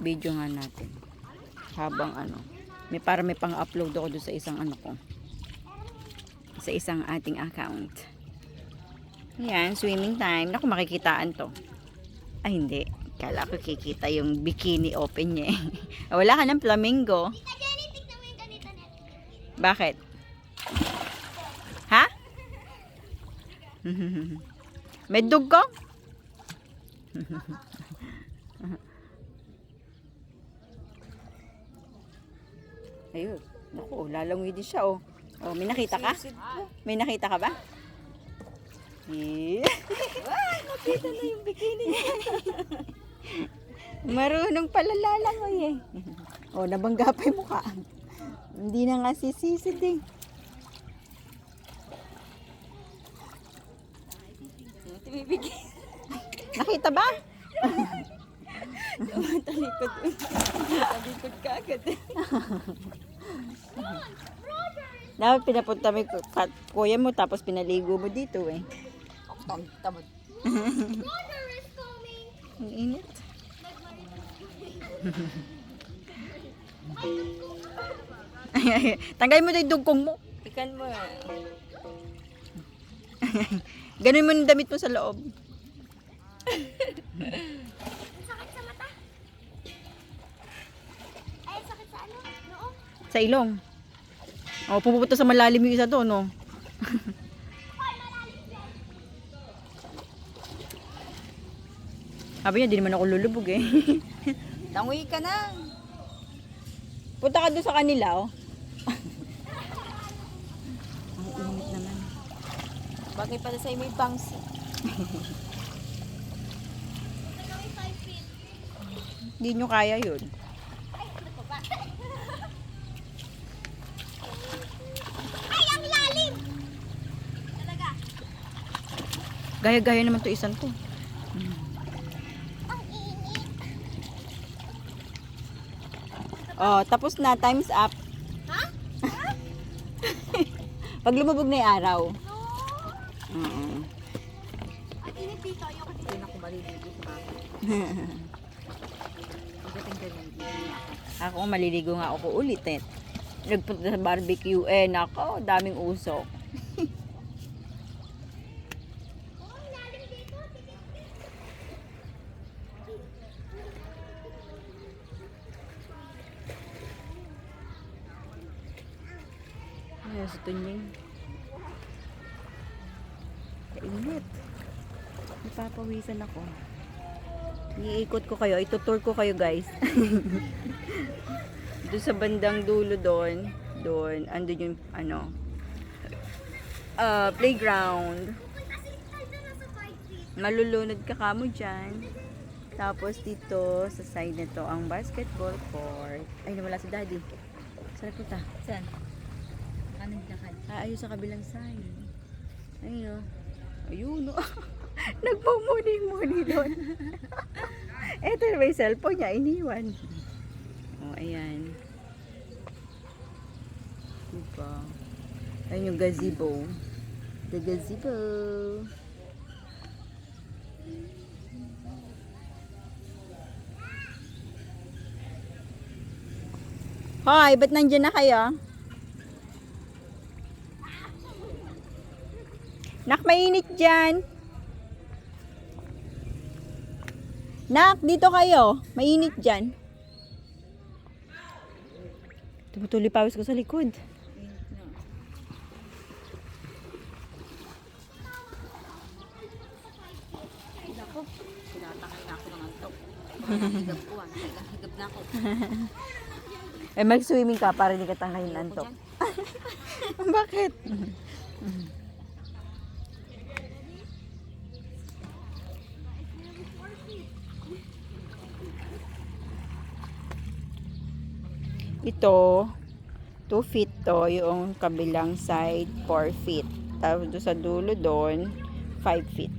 Video nga natin. Habang may pang-upload ako doon sa isang ko. Sa isang ating account. Ayan, swimming time. Naku, makikitaan to. Ay, hindi. Kala ko kikita yung bikini open niya. Wala ka ng flamingo. Tita Jenny, tignan mo yung ganito net. Bakit? Ha? May dugong? Ayun. Naku, lalangoy din siya, oh. Oh, may nakita ka? May nakita ka ba? Nakita na yung bikini niya. Marunong pala lalangoy, eh. Oh, nabangga pa yung mukha. Hindi na nga sisisid, eh. Nakita ba? Talikod ka agad. Dapat pinapunta mo yung kuya mo tapos pinaligo mo dito, eh. Tamad. Water is coming. Ang init. Tanggalin mo na yung dugkong mo. Ikan mo. Ganun mo yung damit mo sa loob. Sakit sa mata. Ay, sakit sa ano? Noo? Sa ilong. Oh, pupunta sa malalim yung isa doon, no? Sabi niya, di naman ako lulubog, eh. Langoy ka na. Punta ka doon sa kanila, oh. Ang init naman. Bagay pala sa'yo may bangs. Gagawin 5 feet. Hindi nyo kaya yun. Ay, ano pa ba? Ay, ang lalim! Talaga. Gaya-gaya naman to isang to. Ang init. Oh, tapos na. Time's up. Ha? Pag lumubog na yung araw. No. Ang init dito. Ayoko dito. Hindi na ako maliligo sa baka. Pagdating ka lang, Ako maliligo nga ako ulit, eh. Nagpunta sa barbecue, eh. Nako, daming usok. Oh, ang lalim dito. Ay, sa tunying. Kainit. Napapawisan ako. Iikot ko kayo. Itutour ko kayo, guys. Doon sa bandang dulo doon. Doon. Andun yung, playground. Pupunta si Aldo na sa 5 feet. Malulunod ka kamo dyan. Tapos dito, sa side na to, ang basketball court. Ay, nawala si daddy. Saan punta? Saan? Anong lakad? Ayun sa kabilang side. Ayun, oh. Ayun, oh. Nagpumuni-muni doon. Eto na may cellphone niya, iniwan. Oh, ayan. Diba? Ayun yung gazebo. The gazebo. Hoy, ba't nandiyan na kayo? Nak, mainit dyan. Nak, dito kayo. Mainit dyan. Tumutuloy pawis ko sa likod. Ako, tinatakay na ako ng antok. Higap ko ah. Higap na ako. Eh, mag-swimming ka para di ka tangkayin Ayoko antok. dyan. Bakit? Ito, 2 feet to, yung kabilang side, 4 feet. Tapos doon sa dulo doon, 5 feet.